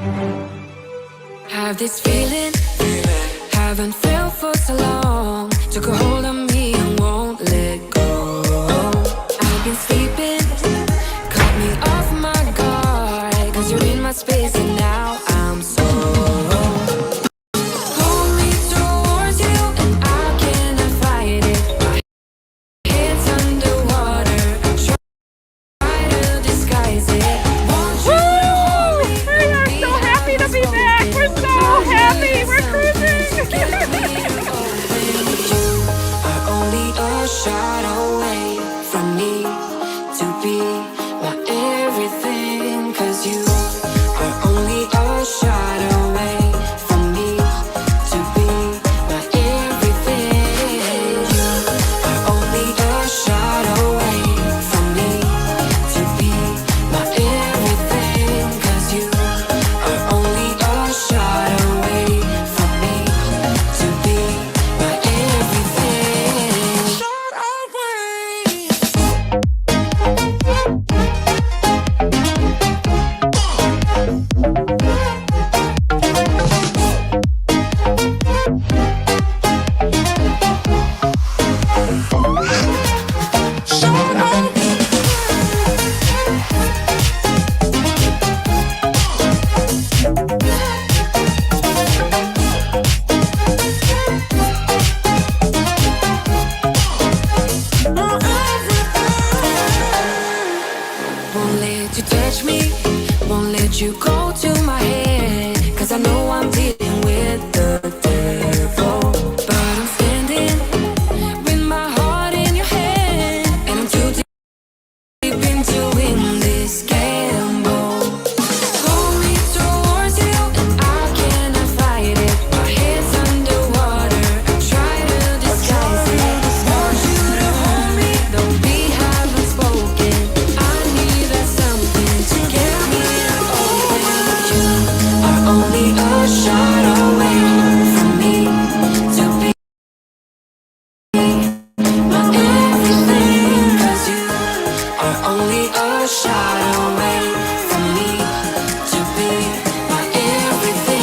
Have this feeling, haven't felt for so long. Took a hold of me and won't let go. I've been sleeping, caught me off my guard. Cause you're in my space and now I'm so. Pull me towards you and I cannot fight it. My head's underwater, try to disguise it. Woo! We are so happy to be back. We're so happy. We're cruising. Are only a shot away from me to be my everything. Cause you are only a shot away from me to be my everything. You are only a shot away from me to be my everything. Cause you are only a shot away from me to be my everything. Shot away. Won't let you touch me, won't let you go to my head. Cause I know I'm dealing with the devil. But I'm standing with my heart in your hand. And I'm too deep into win this gamble. Pull me towards you and I cannot fight it. My head's underwater, try to disguise it. Want you to hold me, though we haven't spoken. I need that something to get me open. You are only a shot away from me to be my everything. Cause you are only a shot away from me to be my everything.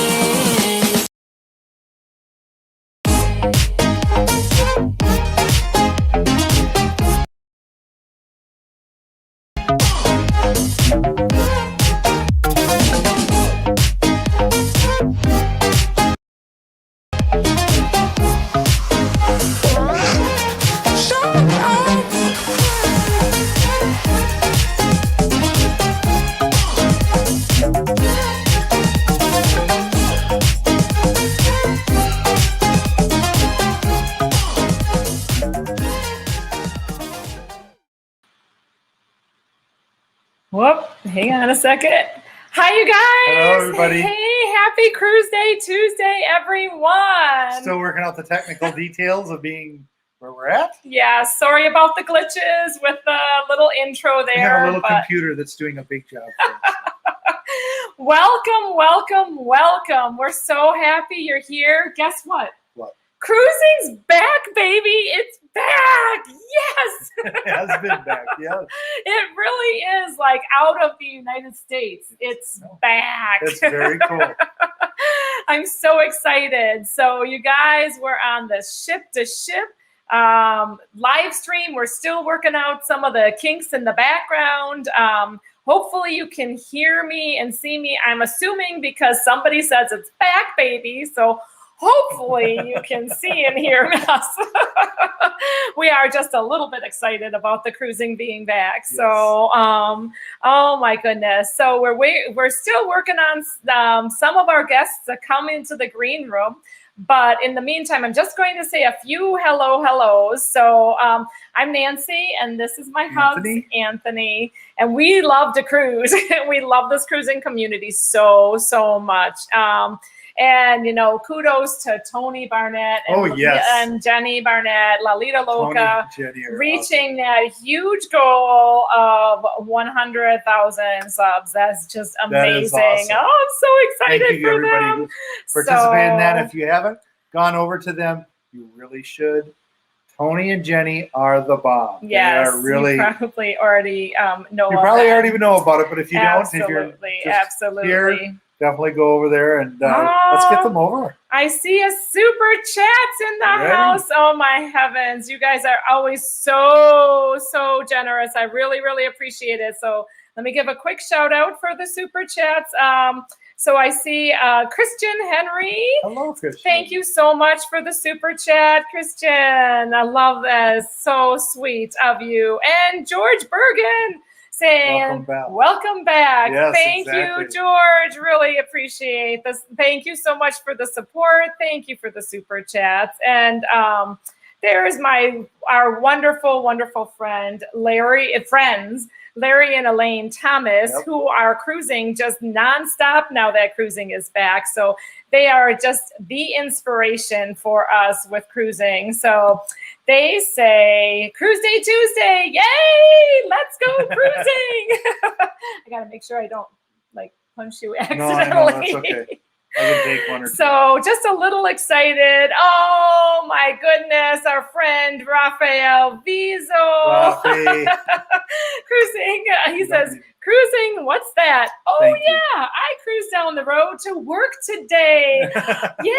Whoop, hang on a second. Hi, you guys. Hello, everybody. Hey, happy Cruise Day Tuesday, everyone. Still working out the technical details of being where we're at. Yeah, sorry about the glitches with the little intro We have a there. little But computer that's doing a big job for us. welcome, welcome, welcome. We're so happy you're here. Guess what? What? Cruising's back, baby. It's back. Yes. It has been back, yeah. It really is, like, out of the United States. It's back. That's very cool. I'm so excited. So you guys, we're on the ship to ship live stream. We're still working out some of the kinks in the background. Hopefully you can hear me and see me. I'm assuming because somebody says it's back, baby. So hopefully you can see and hear us. We are just a little bit excited about the cruising being back. Yes. So, oh my goodness. So we're still working on some of our guests to come into the green room. But in the meantime, I'm just going to say a few hellos. So I'm Nancy, and this is my husband, Anthony. And we love to cruise. We love this cruising community so, so much. And, you know, kudos to Tony Barnett and Jenny Barnett, Lalita Loca, reaching that huge goal of 100,000 subs. That's just amazing. That is awesome. Oh, I'm so excited Thank you, for everybody them. who participated in that. If you haven't gone over to them, you really should. Tony and Jenny are the bomb. Yes, they are really, you probably already know. You probably already know about it, but if you don't, Absolutely. here, definitely go over there and let's get them over. I see a super chats in the house. Oh my heavens. You guys are always so generous. I really, really appreciate it. So let me give a quick shout out for the super chats. So I see Christian Henry. Hello, Christian. Thank you so much for the super chat, Christian. I love this. So sweet of you. And George Bergen saying, welcome back. Yes, thank you, George. Really appreciate this. Thank you so much for the support. Thank you for the super chats. And there's our wonderful, wonderful friend, Larry and Elaine Thomas, who are cruising just nonstop now that cruising is back. So they are just the inspiration for us with cruising. So they say, Cruise Day Tuesday, yay, let's go cruising. I got to make sure I don't punch you accidentally. No, that's okay. I can take one or two. So just a little excited. Oh my goodness, our friend Rafael Vizo. Cruising. He says, cruising, what's that? Oh yeah, I cruise down the road to work today. Yay.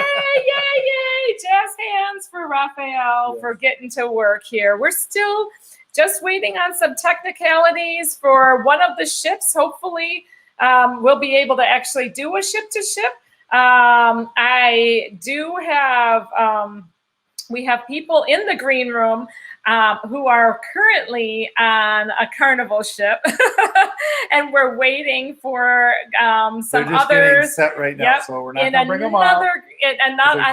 Jazz hands for Rafael for getting to work here. We're still just waiting on some technicalities for one of the ships. Hopefully we'll be able to actually do a ship to ship. I do have, we have people in the green room who are currently on a Carnival ship, and we're waiting for some They're just others. Getting set right now, so we're not going to bring them out. They're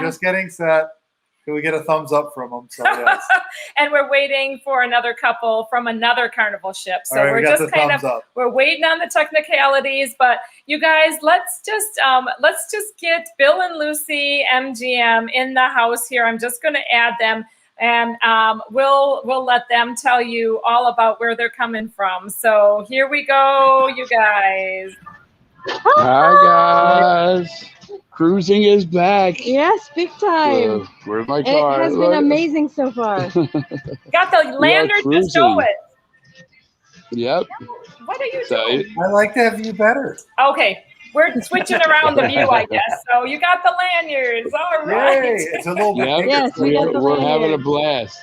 just getting set. Can we get a thumbs up from them? So, yes. And we're waiting for another couple from another Carnival ship. So right, we're just kind of we're waiting on the technicalities. But you guys, let's just get Bill and Lucy MGM in the house here. I'm just going to add them, and we'll let them tell you all about where they're coming from. So here we go, you guys. Hi guys. Cruising is back. Yes, big time. Where's my car? It has been amazing so far. Got the lander to show it. Yep. What are you doing? I like to have you better. Okay, we're switching around the view, I guess. So you got the lanyards. All right. Yay, it's a little bit bigger. Yes, we're having a blast.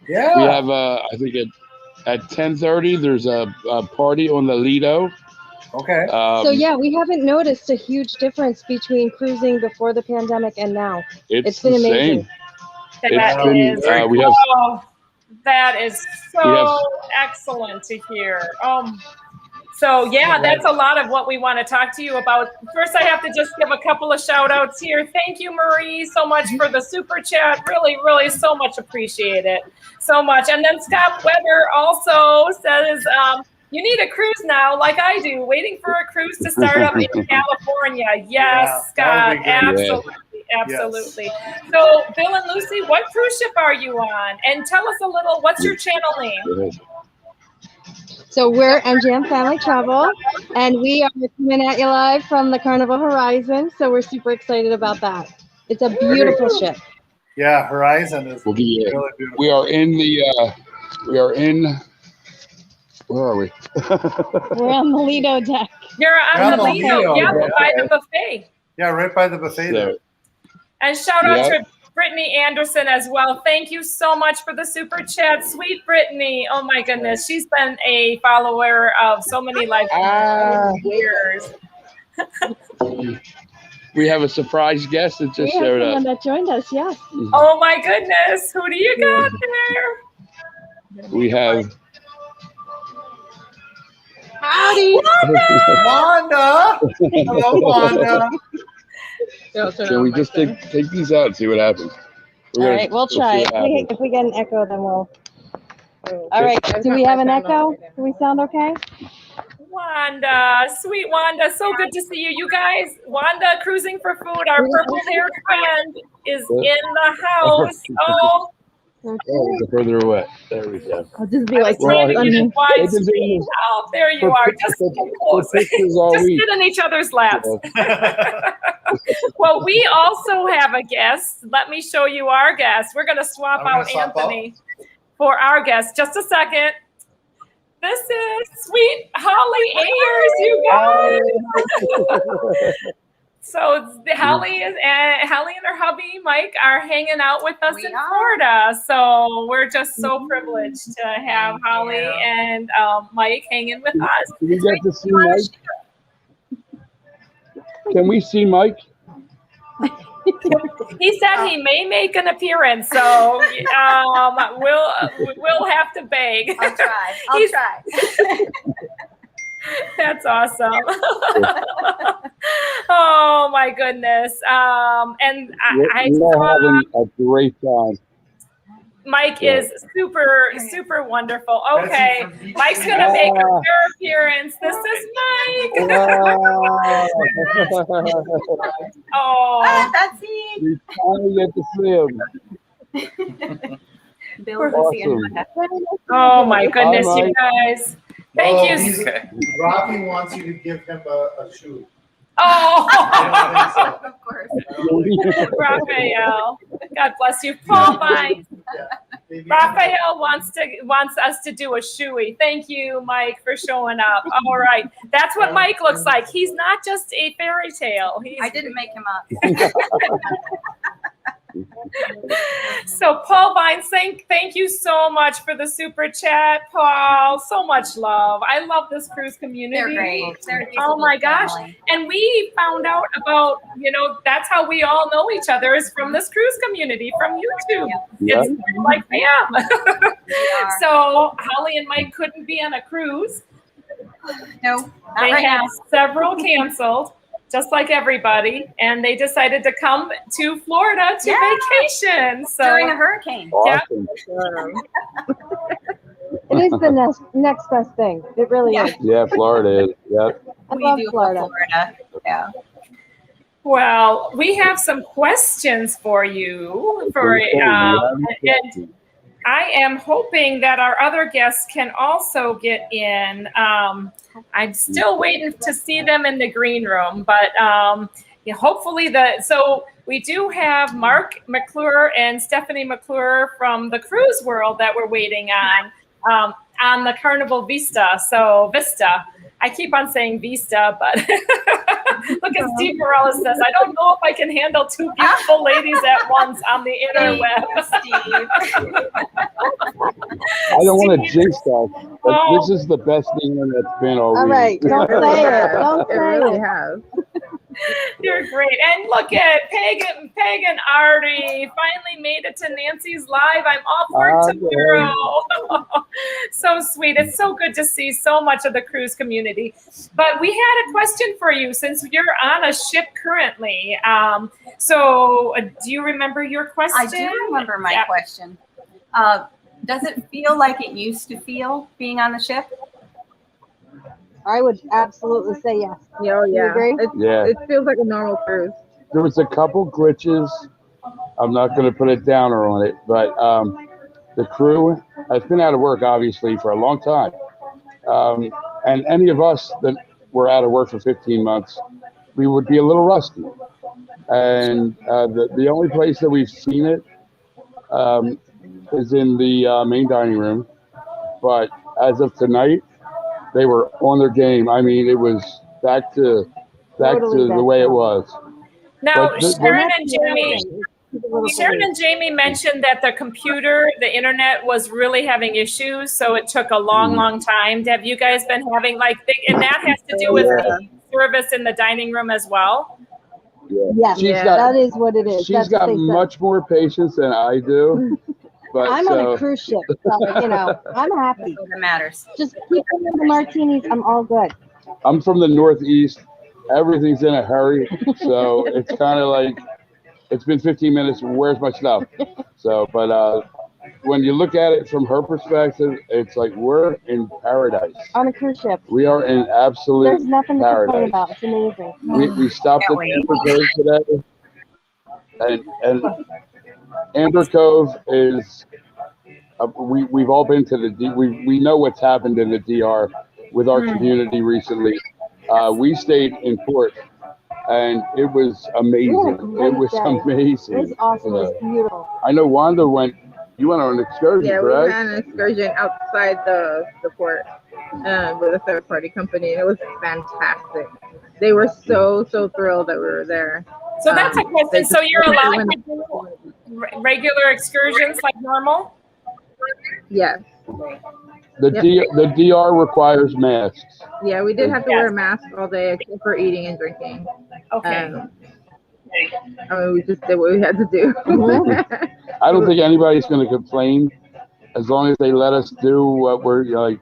Yeah. We have I think at 10:30 there's a party on the Lido. Okay. So yeah, we haven't noticed a huge difference between cruising before the pandemic and now. It's been amazing. That is so excellent to hear. So yeah, that's a lot of what we want to talk to you about. First, I have to just give a couple of shout outs here. Thank you, Marie, so much for the super chat. Really, really so much appreciate it. So much. And then Scott Weber also says, you need a cruise now, like I do, waiting for a cruise to start up in California. Yes, Scott, absolutely. So, Bill and Lucy, what cruise ship are you on? And tell us a little, what's your channel name? So we're MGM Family Travel, and we are coming at you live from the Carnival Horizon, so we're super excited about that. It's a beautiful ship. Yeah, Horizon is really beautiful. We are in where are we? We're on the Lido deck. You're on the Lido, by the buffet. Yeah, right by the buffet there. And shout out to Brittany Anderson as well. Thank you so much for the super chat. Sweet Brittany. Oh my goodness. She's been a follower of so many years. We have a surprise guest that just showed up. Someone that joined us, yes. Oh my goodness. Who do you got there? We have Howdy. Wanda. Hello, Wanda. Can we just take these out and see what happens? All right, we'll try. If we get an echo, then we'll. All right, do we have an echo? Do we sound okay? Wanda, sweet Wanda, so good to see you. You guys, Wanda cruising for food. Our purple-haired friend is in the house. Oh. The further away. There we go. I'll just be like, oh, there you are. Just close. Just sit in each other's laps. Well, we also have a guest. Let me show you our guest. We're going to swap out Anthony for our guest. Just a second. This is sweet Holly Ayers, you guys. So Holly and her hubby Mike are hanging out with us We in are. Florida. So we're just so privileged to have Thank Holly you. and Mike hanging with us. Can we get to see Mike? Can we see Mike? He said he may make an appearance, so we'll have to beg. I'll try. He's- try. That's awesome. Oh my goodness. And I We're saw having a great time. Mike is super wonderful. Okay, That's from Mike's gonna make a rare appearance. This is Mike. Wow. Oh, That's it. We finally get to see him. Bill Awesome. oh my goodness, Hi, you Mike. guys. Thank you. Rocky wants you to give him a shoe. Oh, I Of course. don't think so. Raphael. God bless you. Paul Vine. Maybe- Raphael wants us to do a shoey. Thank you, Mike, for showing up. All right. That's what Mike looks like. He's not just a fairy tale. I didn't make him up. So Paul Vines, thank you so much for the super chat, Paul. So much love. I love this cruise community. They're great. They're just Oh a my little gosh. family. And we found out about, that's how we all know each other is from this cruise community, from YouTube. Yeah. It's like bam. We are. So Holly and Mike couldn't be on a cruise. No, not They right had now. several canceled, just like everybody, and they decided to come to Florida to Yeah. vacation. So During a hurricane. Awesome. It is the next best thing. It really Yeah. is. Yeah, Florida is. Yep. I We love do Florida. love Florida. Yeah. well, we have some questions for you. And I am hoping that our other guests can also get in. I'm still waiting to see them in the green room, but hopefully so we do have Mark McClure and Stephanie McClure from the cruise world that we're waiting on the Carnival Vista. So Vista. I keep on saying Vista, but look at Steve Morales says, I don't know if I can handle two beautiful ladies at once on the interweb. Steve. I don't want to jinx that, but Oh. this is the best thing that's been all All week. right, don't say it. Don't It say really it. has. You're great. And look at Peg and Artie finally made it to Nancy's live. I'm off work tomorrow. So sweet. It's so good to see so much of the cruise community. But we had a question for you since you're on a ship currently. So do you remember your question? I do remember my Yeah. question. Does it feel like it used to feel being on the ship? I would absolutely say yes. Oh, You yeah. agree? Yeah. It feels like a normal cruise. There was a couple glitches. I'm not going to put a downer on it, but the crew has been out of work, obviously, for a long time. And any of us that were out of work for 15 months, we would be a little rusty. And the only place that we've seen it is in the main dining room. But as of tonight, they were on their game. I mean, it was back to Totally the back way to it was. Now, But the- Sharon That's and the other Jamie. thing. It's a little Sharon bit- and Jamie mentioned that the computer, the internet was really having issues, so it took a long time. Have you guys been having and that has to do with Yeah. the service in the dining room as well? Yes, She's Yeah. got that is what it is. she's That's got what they said. much more patience than I do. But I'm on a cruise ship, so, I'm happy. It matters. Just keep them in the martinis. I'm all good. I'm from the Northeast. Everything's in a hurry, so it's kind of like it's been 15 minutes. Where's my stuff? So, but when you look at it from her perspective, it's like we're in paradise. On a cruise ship. We are in absolute There's nothing to complain paradise. about. It's amazing. We stopped at Can't Amber Cove today, and Amber Cove is. We've all been to the D. We know what's happened in the DR with our community recently. We stayed in port, and it was amazing. We had a It was great day. It was amazing. awesome. It was beautiful. I know Wanda went You went on an excursion, Yeah, we correct? ran an excursion outside the port with a third party company, and it was fantastic. They were so thrilled that we were there. So that's a They question. So just you're allowed went- to do regular excursions like normal? Yes. The DR requires masks. Yeah, we did have to Yes. wear a mask all day except for eating and drinking. Okay. I mean, we just did what we had to do. I don't think anybody's going to complain as long as they let us do what we're like.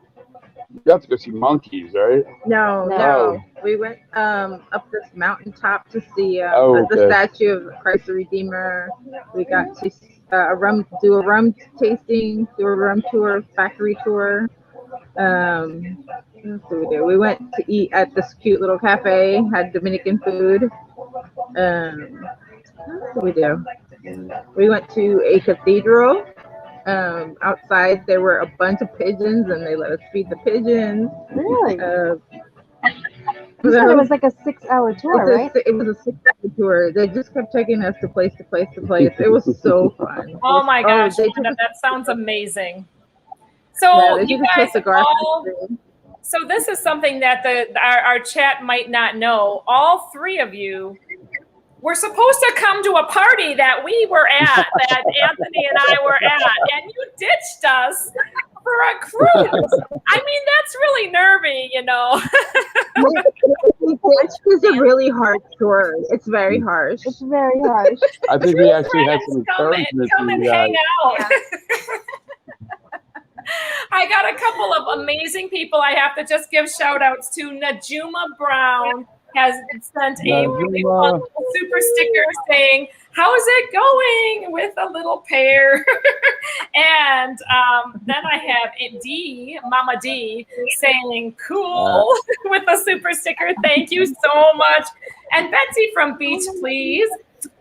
You have to go see monkeys, right? No. We went up this mountaintop to see the okay. statue of Christ the Redeemer. We got to do a rum tasting, do a rum tour, factory tour. What else did we do? We went to eat at this cute little cafe, had Dominican food. What else did we do? We went to a cathedral. Outside there were a bunch of pigeons, and they let us feed the pigeons. Really? You said it was like a 6-hour tour, right? It was a 6-hour tour. They just kept taking us to place to place to place. It was so fun. Oh my gosh, they took us- that sounds amazing. So they you took us guys to cigar all, factory. so this is something that our chat might not know. All three of you were supposed to come to a party that we were at, that Anthony and I were at, and you ditched us for a cruise. I mean, that's really nervy, you know. Which is a really hard tour. It's very harsh. It's very harsh. I think we actually had some Come encouragement and from you guys. hang out. I got a couple of amazing people I have to just give shout outs to. Najuma Brown has sent a really fun little super sticker saying, "How's it going?" with a little pear. And then I have Mama D, saying "cool" with a super sticker. Thank you so much. And Betsy from Beach Please.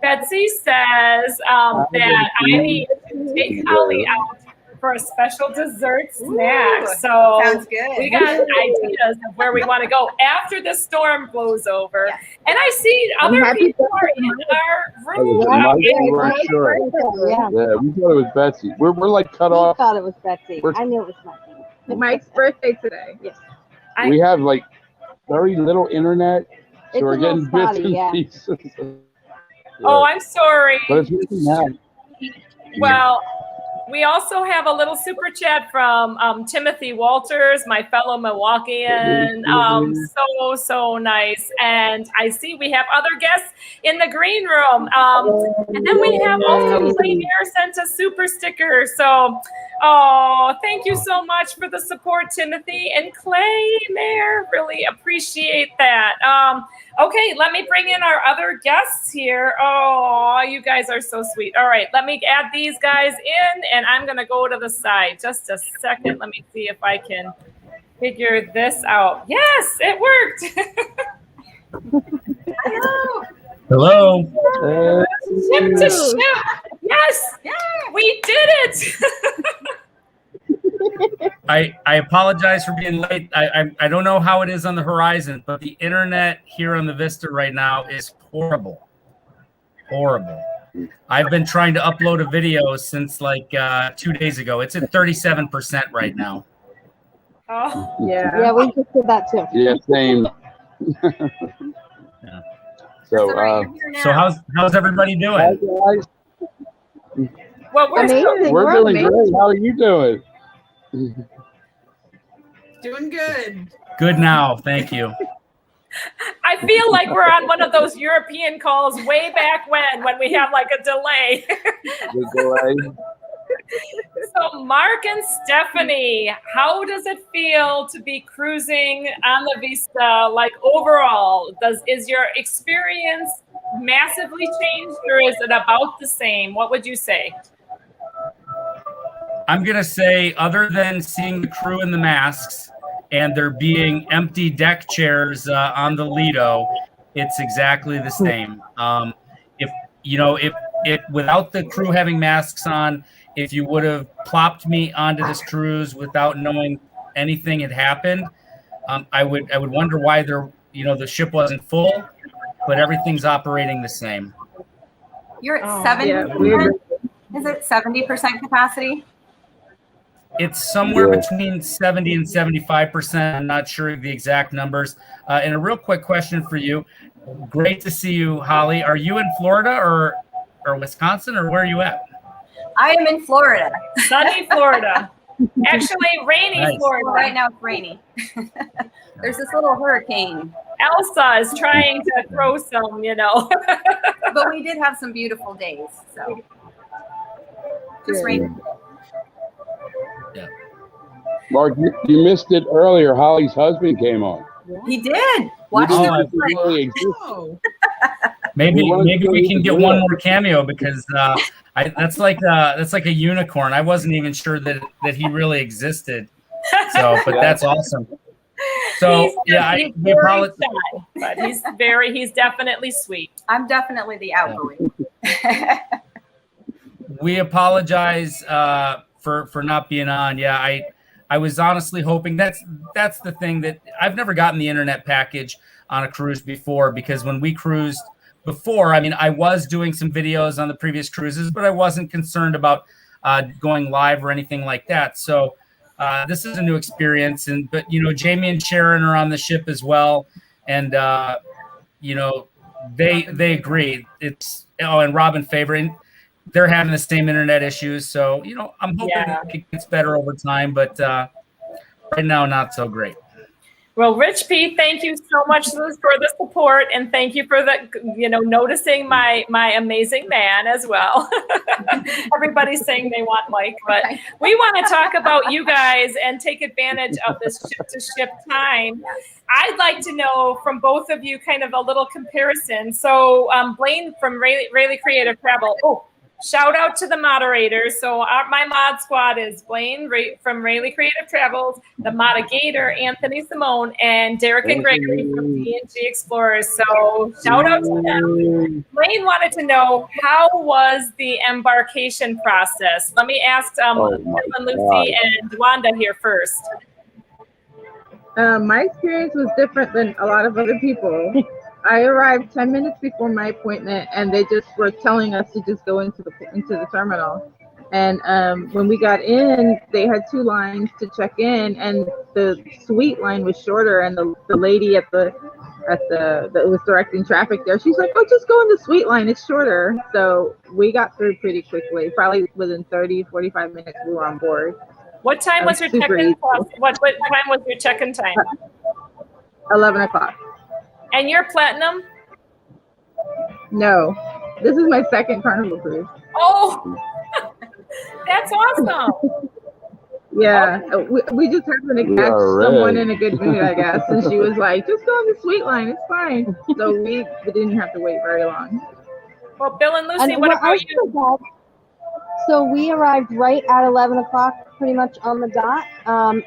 Betsy says that I need to take Holly out for a special dessert snack. So Sounds good. we got ideas of where we want to go after the storm blows over. Yes. And I see other happy people are in our room. Mike, we weren't sure. Yeah. Yeah, we thought it was Betsy. We're like cut We off. thought it was Betsy. We're- I knew it was Betsy. Mike's birthday today. Yes. We have like very little internet, so It's we're a little getting bits spotty, and yeah. pieces. Oh, I'm sorry. But it's really not. Well, we also have a little super chat from Timothy Walters, my fellow Milwaukeean. So nice. And I see we have other guests in the green room. And then we have also Plain Air sent a super sticker. So, thank you so much for the support, Timothy and Clay Mayor. Really appreciate that. Okay, let me bring in our other guests here. Oh, you guys are so sweet. All right, let me add these guys in, and I'm going to go to the side. Just a second. Let me see if I can figure this out. Yes, it worked. Hello. Ship to ship. Yes, we did it. I apologize for being late. I don't know how it is on the horizon, but the internet here on the Vista right now is horrible. Horrible. I've been trying to upload a video since like 2 days ago. It's at 37% right now. Oh, Yeah, we just did that too. Yeah, same. Yeah. So, So how's everybody doing? well, we're still Amazing. we're doing amazing. great. How are you doing? Doing good. Good now, thank you. I feel like we're on one of those European calls way back when we have like a delay. Good delay. So Mark and Stephanie, how does it feel to be cruising on the Vista? Like overall, is your experience massively changed or is it about the same? What would you say? I'm going to say, other than seeing the crew in the masks and there being empty deck chairs on the Lido, it's exactly the same. If without the crew having masks on, if you would have plopped me onto this cruise without knowing anything had happened, I would wonder why the ship wasn't full, but everything's operating the same. You're at 7. Yeah, Is it 70% capacity? It's somewhere between 70 and 75%. I'm not sure the exact numbers. And a real quick question for you. Great to see you, Holly. Are you in Florida or Wisconsin, or where are you at? I am in Florida. Sunny Florida. Actually, rainy Nice. Florida. Well, right now it's rainy. There's this little hurricane, Elsa is trying to throw some, but we did have some beautiful days. So just rainy. Mark, you missed it earlier. Holly's husband came on. He did. Watch We the didn't think he replay. really existed. Oh, Maybe we can get one Yeah. more cameo because that's like a unicorn. I wasn't even sure that he really existed. So, but that's awesome. So he's very shy, but he's definitely sweet. I'm definitely the outgoing. We apologize for not being on. Yeah, I was honestly hoping that's the thing that I've never gotten the internet package on a cruise before, because when we cruised before, I mean, I was doing some videos on the previous cruises, but I wasn't concerned about going live or anything like that. So this is a new experience, but Jamie and Sharon are on the ship as well, and they agree. And Robin Faber, they're having the same internet issues. So I'm hoping it gets better over time, but right now not so great. Well, Rich P, thank you so much for the support, and thank you for noticing my amazing man as well. Everybody's saying they want Mike, but we want to talk about you guys and take advantage of this ship-to-ship time. I'd like to know from both of you kind of a little comparison. So Blaine from Rayleigh Creative Travel. Oh, shout out to the moderators. So my mod squad is Blaine from Rayleigh Creative Travels, the Modigator, Anthony Simone, and Derek and Gregory from D&G Explorers. So shout out to them. Blaine wanted to know, how was the embarkation process? Let me ask Lucy and Wanda here first. My experience was different than a lot of other people. I arrived 10 minutes before my appointment, and they just were telling us to just go into the terminal. And when we got in, they had 2 lines to check in, and the suite line was shorter. And the lady that was directing traffic there, she's like, "Oh, just go in the suite line; it's shorter." So we got through pretty quickly. Probably within 30-45 minutes, we were on board. What time was your check-in? What time was your check-in time? 11 o'clock. And you're platinum? No, this is my second Carnival cruise. Oh, that's awesome. Yeah, we just happened to catch someone in a good mood, I guess. And she was like, "Just go on the suite line, it's fine." So we didn't have to wait very long. Well, Bill and Lucy, what about you? So we arrived right at 11 o'clock, pretty much on the dot.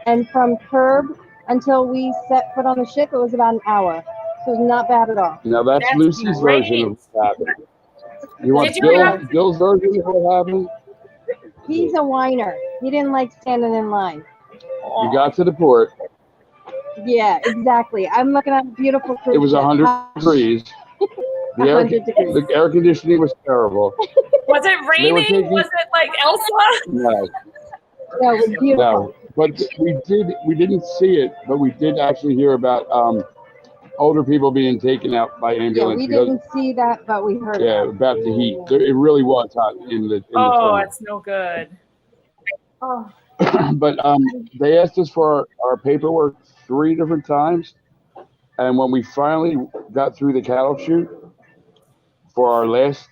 And from curb until we set foot on the ship, it was about an hour. So not bad at all. Now that's Lucy's great. version of what happened. You want Bill's version of what happened? He's a whiner. He didn't like standing in line. You got to the port. Yeah, exactly. I'm looking at a beautiful cruise. It was 100 degrees. The air conditioning was terrible. Was it raining? Was it like Elsa? No. No, it was beautiful. No. But we didn't see it, but we did actually hear about older people being taken out by ambulance. Yeah, we didn't see that, but we heard about the heat. It really was hot in the Oh, it's no good. Oh. But they asked us for our paperwork 3 different times, and when we finally got through the cattle chute for our last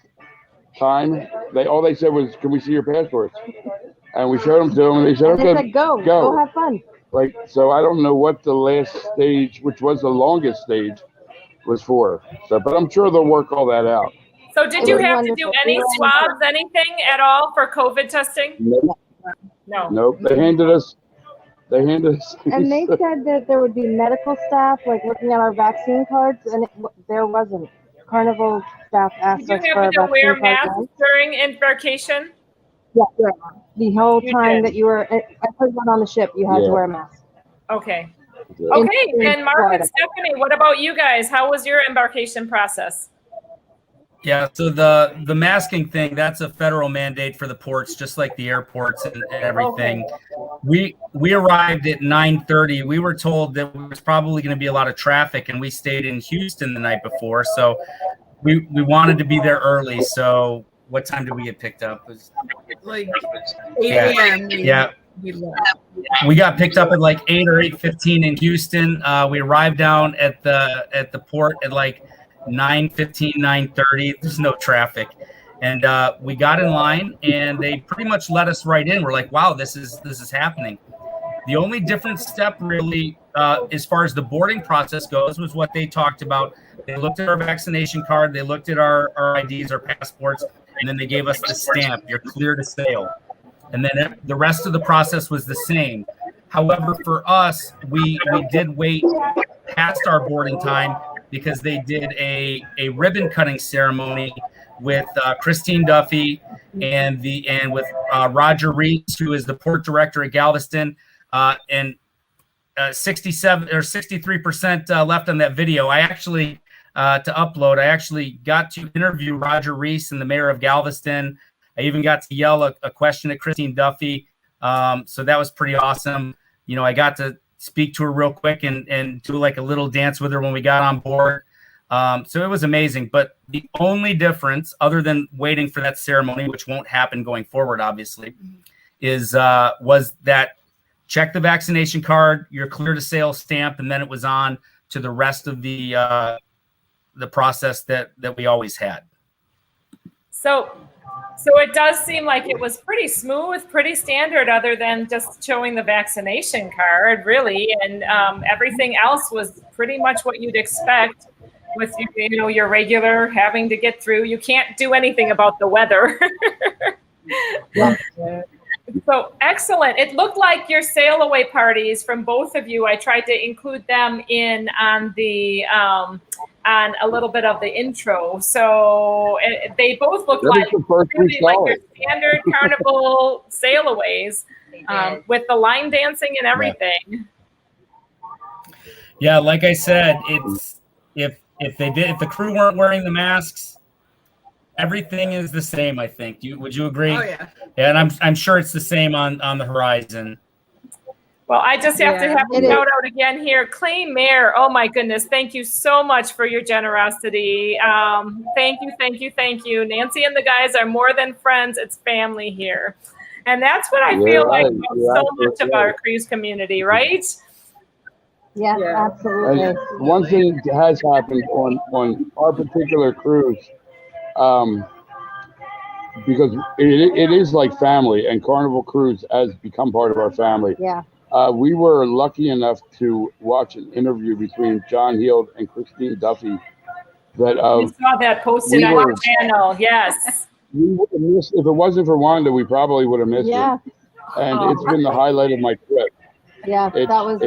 time, all they said was, "Can we see your passports?" And we showed them to them, and they said, "Okay, said, go have fun." Like, so I don't know what the last stage, which was the longest stage, was for. So, but I'm sure they'll work all that out. So did you have to do any swabs, anything at all for COVID testing? No. Nope. They handed us. And they said that there would be medical staff, like looking at our vaccine cards, and there wasn't. Carnival staff asked us for our vaccine cards. Did you have to wear masks during embarkation? Yeah. The whole time that you were, everyone on the ship, you had to wear a mask. Okay. Okay, and Mark and Stephanie, what about you guys? How was your embarkation process? Yeah, so the masking thing, that's a federal mandate for the ports, just like the airports and everything. We arrived at 9:30. We were told that there was probably going to be a lot of traffic, and we stayed in Houston the night before. So we wanted to be there early. So what time did we get picked up? It was Like 8 a.m. Yeah. we left. We got picked up at like 8 or 8:15 in Houston. We arrived down at the port at like 9:15, 9:30. There's no traffic. And we got in line and they pretty much let us right in. We're like, wow, this is happening. The only different step really as far as the boarding process goes was what they talked about. They looked at our vaccination card, they looked at our IDs, our passports, and then they gave us the stamp, you're clear to sail. And then the rest of the process was the same. However, for us, we did wait past our boarding time because they did a ribbon cutting ceremony with Christine Duffy and with Roger Reese, who is the port director at Galveston, and 67 or 63% left on that video. I actually to upload. I actually got to interview Roger Reese and the mayor of Galveston. I even got to yell a question at Christine Duffy. So that was pretty awesome. You know, I got to speak to her real quick and do like a little dance with her when we got on board. So it was amazing. But the only difference, other than waiting for that ceremony, which won't happen going forward, obviously, was that check the vaccination card, you're clear to sail stamp, and then it was on to the rest of the process that we always had. So it does seem like it was pretty smooth, pretty standard, other than just showing the vaccination card, really, and everything else was pretty much what you'd expect with your regular having to get through. You can't do anything about the weather. Yeah. So excellent. It looked like your sail away parties from both of you. I tried to include them in on the on a little bit of the intro. So they both look like really like your standard carnival sailaways with the line dancing and everything. Yeah, like I said, it's if the crew weren't wearing the masks, everything is the same, I think. Would you agree? Oh yeah. Yeah, and I'm sure it's the same on the horizon. Well, I just have to have a shout out again here. Clay Mayer, oh my goodness, thank you so much for your generosity. Thank you. Nancy and the guys are more than friends, it's family here. And that's what I feel like about so much of our cruise community, right? Yes, Yeah. absolutely. And one thing has happened on our particular cruise, because it is like family, and Carnival Cruise has become part of our family. Yeah. We were lucky enough to watch an interview between John Heald and Christine Duffy. That We saw that posted on our channel. Yes. we would have missed, if it wasn't for Wanda, we probably would have missed Yeah. it. And it's been the highlight of my trip. Yeah, that was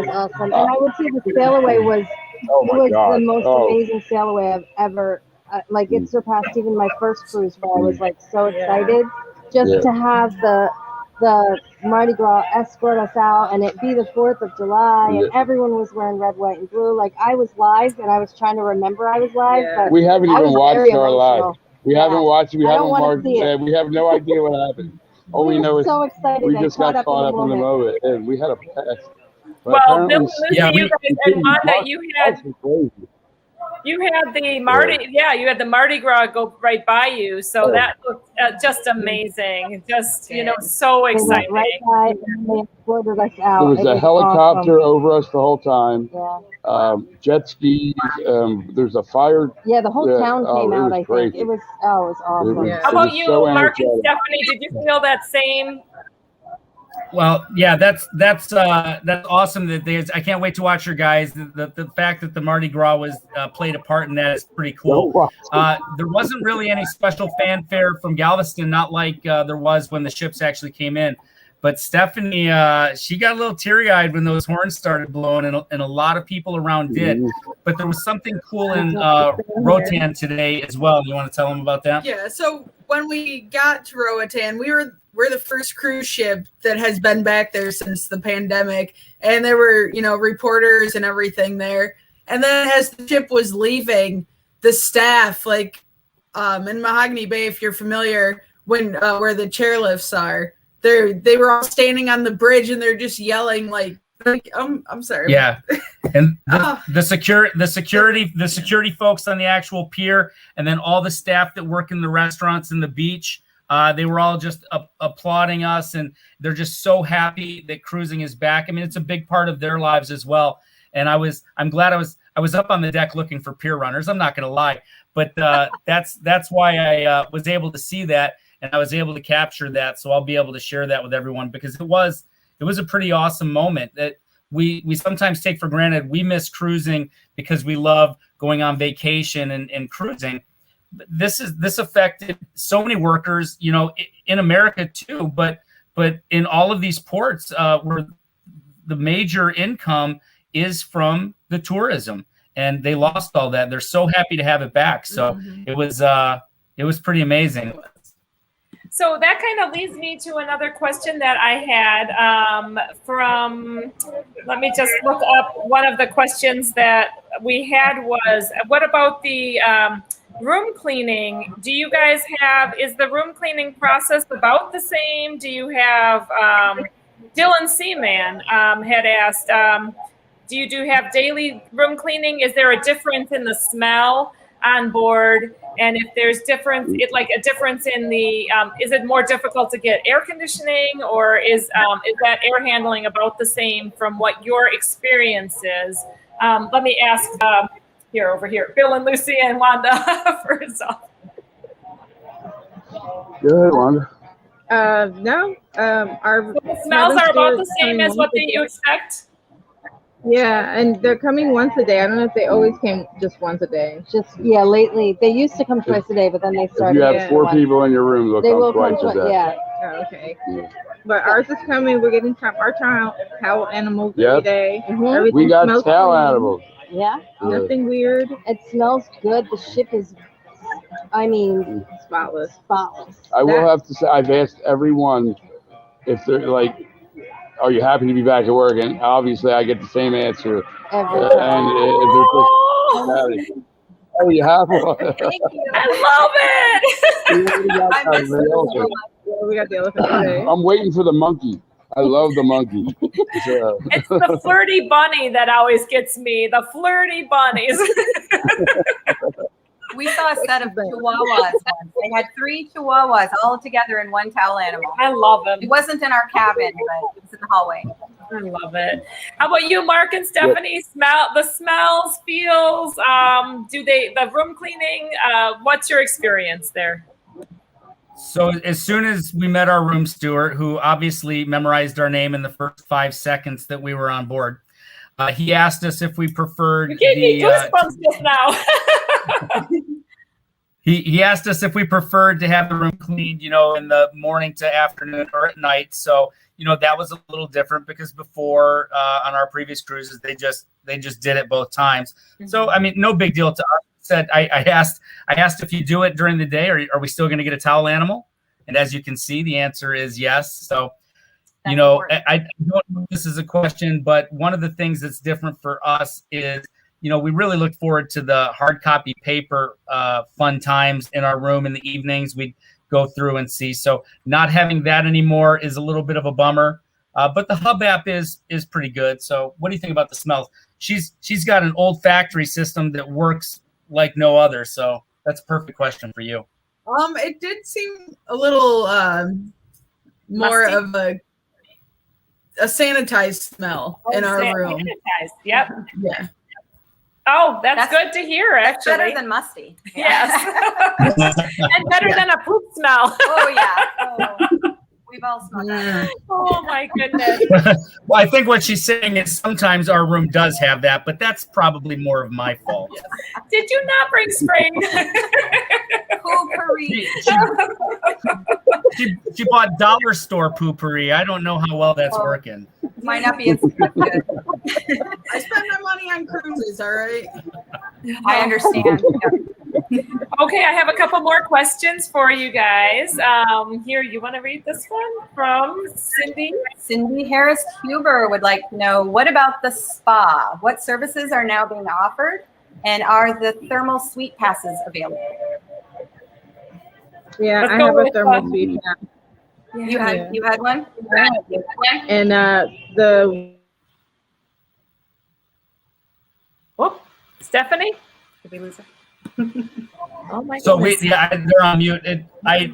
awesome. And I would say the sail away was Oh my God. the most Oh. amazing sail away I've ever like it surpassed even my first cruise, where I was like so excited just to have the Mardi Gras escort us out and it be the 4th of July and everyone was wearing red, white, and blue. Like I was live and I was trying to remember I was live, but We haven't I even was watched very our live. emotional. We haven't watched it. We I haven't don't wanna marked see it. it. We have no idea what happened. All we know is so excited. we I just got caught up in the moment. moment, and we had a pass. Well, Bill, listen to you guys, and Wanda, you had the Mardi, you had the Mardi Gras go right by you, so that looked just amazing, just so They went exciting. right by and they escorted us out. There was It a helicopter awesome. over us the whole time. Yeah. Jet skis. There's a fire. Yeah, the whole town came it out. was I think crazy. it was awesome. Yeah. How It about was you, so Mark and energetic. Stephanie? Did you feel that same? Well, yeah, that's awesome. I can't wait to watch your guys. The fact that the Mardi Gras was played a part in that is pretty cool. There wasn't really any special fanfare from Galveston, not like there was when the ships actually came in. But Stephanie, she got a little teary-eyed when those horns started blowing, and a lot of people around did. But there was something cool in Roatan today as well. You want to tell them about that? Yeah. So when we got to Roatan, we're the first cruise ship that has been back there since the pandemic, and there were reporters and everything there. And then as the ship was leaving, the staff in Mahogany Bay, if you're familiar, when where the chairlifts are, they were all standing on the bridge and they're just yelling like I'm sorry. Yeah, and the security folks on the actual pier, and then all the staff that work in the restaurants and the beach, they were all just applauding us, and they're just so happy that cruising is back. I mean, it's a big part of their lives as well. And I'm glad I was up on the deck looking for pier runners. I'm not going to lie, but that's why I was able to see that, and I was able to capture that. So I'll be able to share that with everyone, because it was a pretty awesome moment that we sometimes take for granted. We miss cruising because we love going on vacation and cruising. This affected so many workers, you know, in America too, but in all of these ports where the major income is from the tourism, and they lost all that. They're so happy to have it back. So it was pretty amazing. So that kind of leads me to another question that I had from, let me just look up. One of the questions that we had was, what about the room cleaning? Do you guys is the room cleaning process about the same? Do you have, Dylan Seaman had asked, do you have daily room cleaning? Is there a difference in the smell on board? And if there's a difference in the, is it more difficult to get air conditioning, or is that air handling about the same from what your experience is? Let me ask over here, Bill and Lucy and Wanda first off. Good, Wanda. No, our the smells are about the same as what you expect. Yeah, and they're coming once a day. I don't know if they always came just once a day. Lately they used to come twice a day, but then they started. If you have 4 people in your room, they will come come twice a day. Yeah. Oh, okay. Yeah. But ours is coming. We're getting our towel animals every day. Mm-hmm. We got towel animals. Yeah. Nothing weird. It smells good. The ship is, I mean, spotless. I will have to say, I've asked everyone if they're like, are you happy to be back at work? And obviously I get the same answer. Every time. And if they're just, oh, you have one? Thank you. I love it. We got the elephant today. I'm waiting for the monkey. I love the monkey. It's the flirty bunny that always gets me. The flirty bunnies. We saw a set of chihuahuas once. They had 3 chihuahuas all together in one towel animal. I love them. It wasn't in our cabin, but it was in the hallway. I love it. How about you, Mark and Stephanie? The smells, feels, the room cleaning, what's your experience there? So as soon as we met our room steward, who obviously memorized our name in the first 5 seconds that we were on board, he asked us if we preferred you gave me goosebumps just now. He asked us if we preferred to have the room cleaned, you know, in the morning to afternoon or at night. So, you know, that was a little different because before on our previous cruises, they just did it both times. Mm-hmm. So, I mean, no big deal to us. I asked if you do it during the day, or are we still going to get a towel animal? And as you can see, the answer is yes. So, that's you know, I don't know if this is a question, but one of the things that's different for us is, you know, we really look forward to the hard copy paper fun times in our room in the evenings. We'd go through and see. So not having that anymore is a little bit of a bummer. But the Hub app is pretty good. So what do you think about the smells? She's got an old factory system that works like no other. So that's a perfect question for you. It did seem a little more musty. Of a sanitized smell in our room. Sanitized. Yep. Yeah. Oh, that's good to hear, actually. That's better than musty. Yes. And better than a poop smell. Oh, yeah. Oh, we've all smelled that. Oh, my goodness. Well, I think what she's saying is sometimes our room does have that, but that's probably more of my fault. Did you not bring spring? Poopery. She bought dollar store poopery. I don't know how well that's working. Might not be as good. I spend my money on cruises, all right? I understand. Okay, I have a couple more questions for you guys. Here, you want to read this one from Cindy? Cindy Harris Huber would like to know, what about the spa? What services are now being offered? And are the thermal suite passes available? Yeah, Let's I go have a with, thermal sweep now. You had one? And the Whoop. Stephanie? Did we lose her? Oh my So goodness. they're on mute.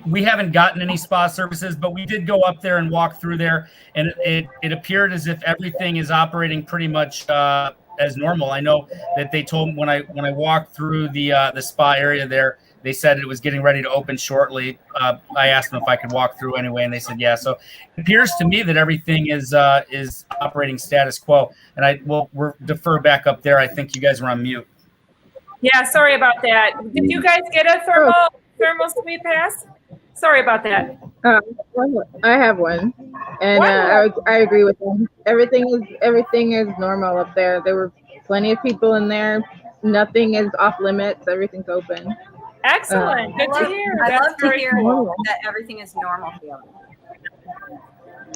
We haven't gotten any spa services, but we did go up there and walk through there, and it appeared as if everything is operating pretty much as normal. I know that they told me when I walked through the spa area there, they said it was getting ready to open shortly. I asked them if I could walk through anyway, and they said yeah. So it appears to me that everything is operating status quo. And we'll defer back up there. I think you guys were on mute. Yeah, sorry about that. Did you guys get a thermal sweep pass? Sorry about that. I have one, and I agree with them. Everything is normal up there. There were plenty of people in there. Nothing is off limits. Everything's open. Excellent. Good to hear. I That's love to very hear cool. that everything is normal feeling.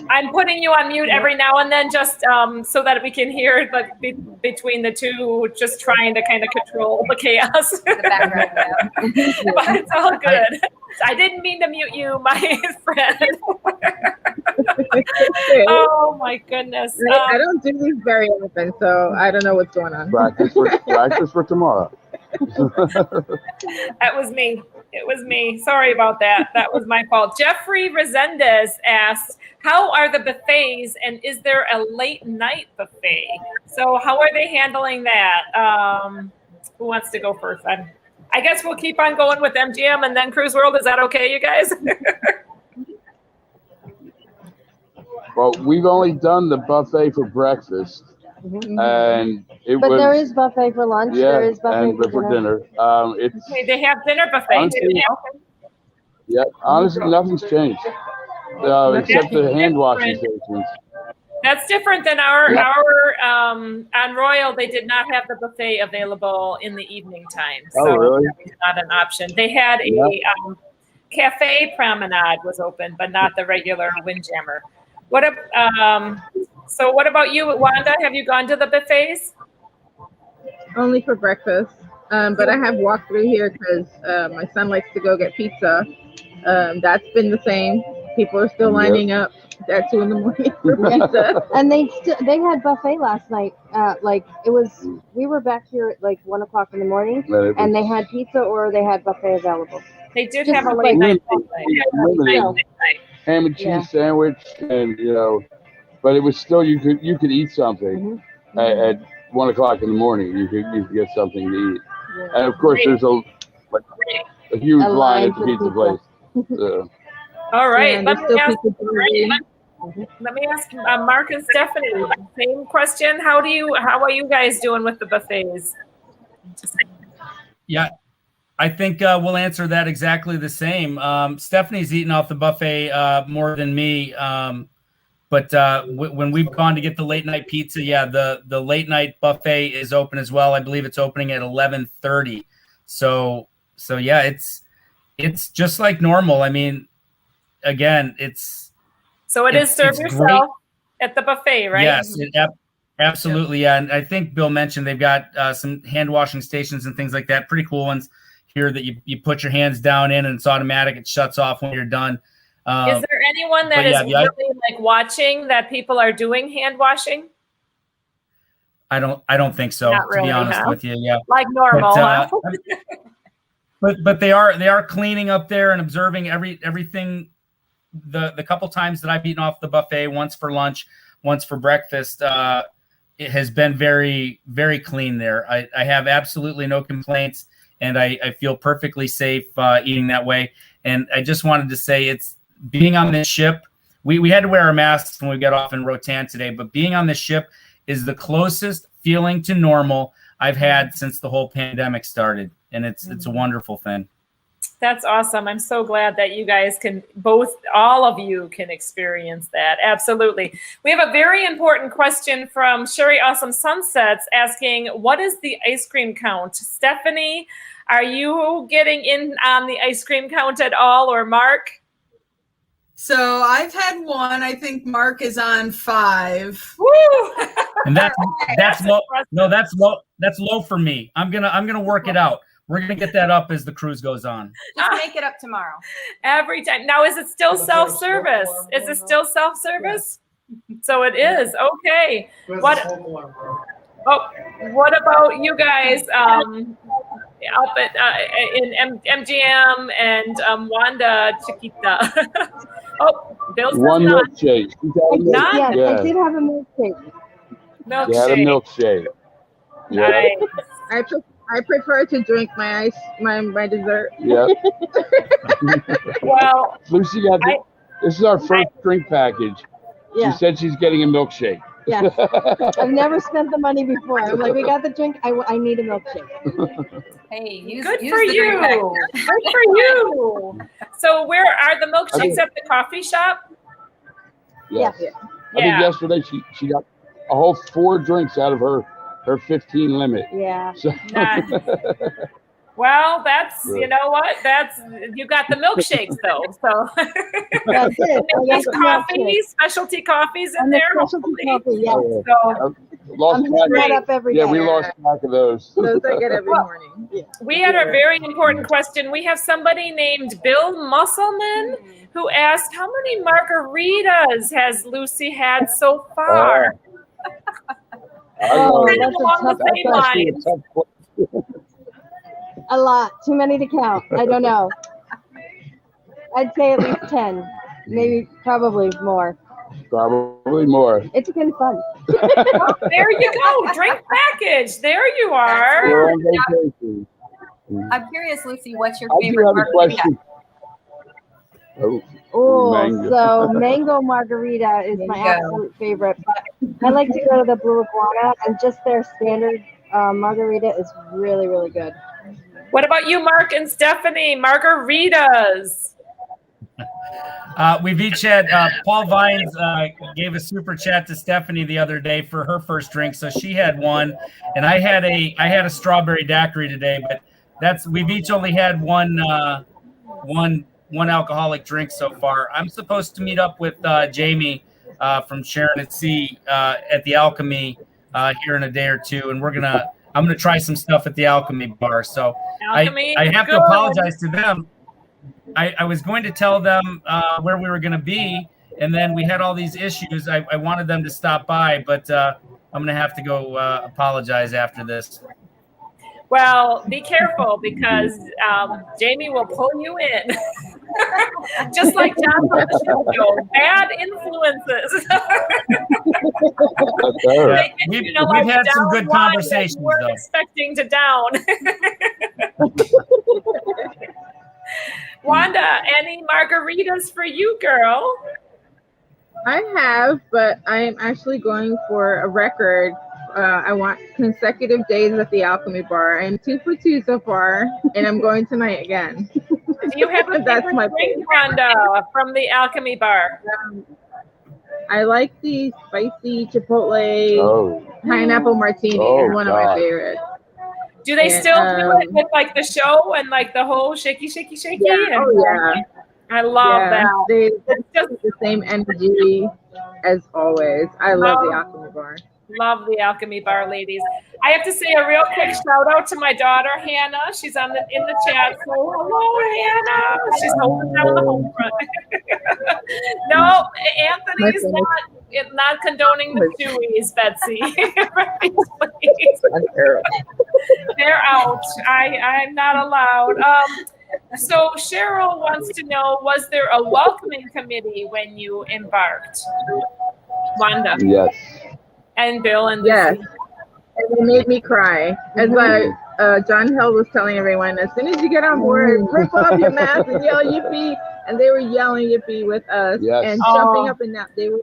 I'm putting you on mute every now and then just so that we can hear between the two, just trying to kind of control the chaos. The background, yeah. But it's all good. I didn't mean to mute you, my friend. Oh my goodness. I don't do these very often, so I don't know what's going on. Practice for tomorrow. That was me. It was me. Sorry about that. That was my fault. Jeffrey Resendez asked, how are the buffets and is there a late night buffet? So how are they handling that? Who wants to go first? I guess we'll keep on going with MGM and then Cruise World. Is that okay, you guys? Well, we've only done the buffet for breakfast, and But there is buffet for lunch. Yeah, There is buffet and for dinner. It's Okay, they have dinner buffet Honestly, too. yeah. Honestly, nothing's changed except the hand washing stations. That's different than our on Royal. They did not have the buffet available in the evening time, so Oh, really? that was not an option. They had a cafe promenade was open, but not the regular Windjammer. So what about you, Wanda? Have you gone to the buffets? Only for breakfast. But I have walked through here because my son likes to go get pizza. That's been the same. People are still lining up at 2 a.m. for pizza. And they had buffet last night. We were back here at like 1 o'clock in the morning, and they had pizza or they had buffet available. They did Just have a like- late night Limited buffet. ham and cheese sandwich, and but it was still you could eat something at 1 o'clock in the morning. You could get something to eat, and of course there's a huge line at the pizza place. All right. Yeah, Let me ask Mark and Stephanie. Same question. How are you guys doing with the buffets? Yeah, I think we'll answer that exactly the same. Stephanie's eaten off the buffet more than me. But when we've gone to get the late night pizza, the late night buffet is open as well. I believe it's opening at 11:30. So yeah, it's just like normal. I mean, again, So it is serve yourself at the buffet, right? Yes, absolutely. Yeah. And I think Bill mentioned they've got some hand washing stations and things like that. Pretty cool ones here that you put your hands down in and it's automatic. It shuts off when you're done. Is there anyone that is really like watching that people are doing hand washing? I don't think so, Not really, to be honest with you. Yeah. Like normal. But they are cleaning up there and observing everything. The couple times that I've eaten off the buffet, once for lunch, once for breakfast, it has been very, very clean there. I have absolutely no complaints, and I feel perfectly safe eating that way. And I just wanted to say, it's being on this ship. We had to wear our masks when we got off in Rotan today, but being on this ship is the closest feeling to normal I've had since the whole pandemic started, and it's a wonderful thing. That's awesome. I'm so glad that you guys all of you can experience that. Absolutely. We have a very important question from Sherry Awesome Sunsets asking, what is the ice cream count? Stephanie, are you getting in on the ice cream count at all, or Mark? So I've had one. I think Mark is on 5. Woo! And that's low. No, that's low. That's low for me. I'm gonna work it out. We're gonna get that up as the cruise goes on. Just make it up tomorrow. Every time. Now, is it still self-service? Is it still self-service? So it is. Okay. What? Oh, what about you guys up at in MGM and Wanda Chiquita? Oh, Bill says One not. milkshake. She got a Not? milkshake. Yes, I Yeah, did have a milkshake. she had a Milkshake. milkshake. Yeah, Nice. I prefer to drink my my dessert. yeah. Well, Lucy got this is our first drink package. Yeah, She said she's getting a milkshake. yeah. I've never spent the money before. I'm like, we got the drink. I need a milkshake. Hey, use good use for the drink you. pack. Good for you. So where are the milkshakes at the coffee shop? Yes. Yeah. I think yesterday she got a whole 4 drinks out of her 15 limit. Yeah. So, Nice. Well, that's, Yeah. you know what? That's, you got the milkshakes though. So That's it. I got these the coffees, milkshake. specialty coffees in And the there, specialty hopefully. coffee, yeah. So lost I'm track. hitting that up every day. Yeah, we lost track of those. Those I get every morning. we had a very important question. We have somebody named Bill Musselman who asked, how many margaritas has Lucy had so far? Oh, Kind of that's a along tough the same actually a lines. tough question. A lot. Too many to count. I don't know. I'd say at least 10. Maybe, probably more. Probably more. It's been fun. There you go. Drink package. There you We're are. on vacation. I'm curious, Lucy, what's your I do favorite have a margarita? question. Oh, Oh, mango. so mango margarita is my There you go. absolute favorite. But I like to go to the Blue Iguana, and just their standard margarita is really, really good. What about you, Mark and Stephanie? Margaritas. We've each had Paul Vines gave a super chat to Stephanie the other day for her first drink, so she had one, and I had a strawberry daiquiri today, but we've each only had one alcoholic drink so far. I'm supposed to meet up with Jamie from Sharon at Sea at the Alchemy here in a day or two, and I'm gonna try some stuff at the Alchemy bar. So Alchemy, I have good. to apologize to them. I was going to tell them where we were going to be, and then we had all these issues. I wanted them to stop by, but I'm going to have to go apologize after this. Well, be careful because Jamie will pull you in. Just like John from the show. Bad influences. That's all right. We've had some good conversations, we're though. expecting to down. Wanda, any margaritas for you, girl? I have, but I am actually going for a record. I want consecutive days at the Alchemy Bar. I'm 2 for 2 so far, and I'm going tonight again. Do you have a That's favorite my drink, Wanda, from the Alchemy Bar? I like the spicy chipotle Oh, pineapple martini. Oh, It's one of God. my favorites. Do they And, still do it with like the show and like the whole shaky, shaky, shaky? Yeah. And, Oh yeah. I love Yeah. that. They It's just the same energy as always. I love the Oh. Alchemy Bar. love the Alchemy Bar, ladies. I have to say a real quick shout out to my daughter Hannah. She's in the chat. So hello, Hannah. She's holding down the home front. No, Anthony's not condoning the Chewies, Betsy. Please. They're out. I'm not allowed. So Cheryl wants to know, was there a welcoming committee when you embarked? Wanda yes. and Bill and Yes. Lucy. And it made me cry. As John Hill was telling everyone, as soon as you get on board, rip off your mask and yell yippee. And they were yelling yippee with us Yes. and Oh. jumping up and down. They were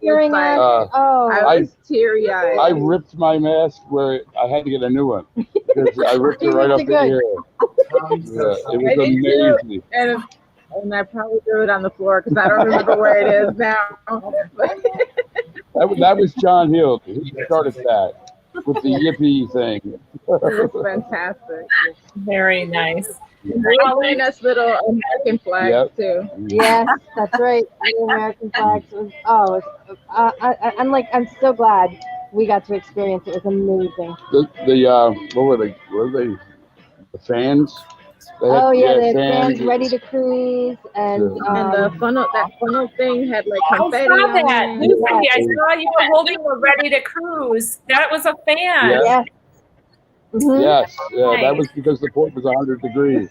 Hearing like, us. Oh, I was teary eyed. I ripped my mask where I had to get a new one because I ripped it You right up ripped the it ear. Yeah, it was I did too. amazing. And I probably threw it on the floor because I don't remember where it is now. That was John Hill. He started that with the yippee thing. It was fantastic. Very nice. They were giving us little American flags Yep. too. yes, that's right. The American flags. I'm so glad we got to experience it. It was amazing. What were they? The fans. Oh yeah, the fans. fans ready to cruise, and And the funnel, that funnel thing had like I confetti saw on that. it. Lucy, I saw you were holding the Ready to Cruise. That was a fan. Yeah. yes. Mhm. Yes, yeah, that Nice. was because the port was 100 degrees.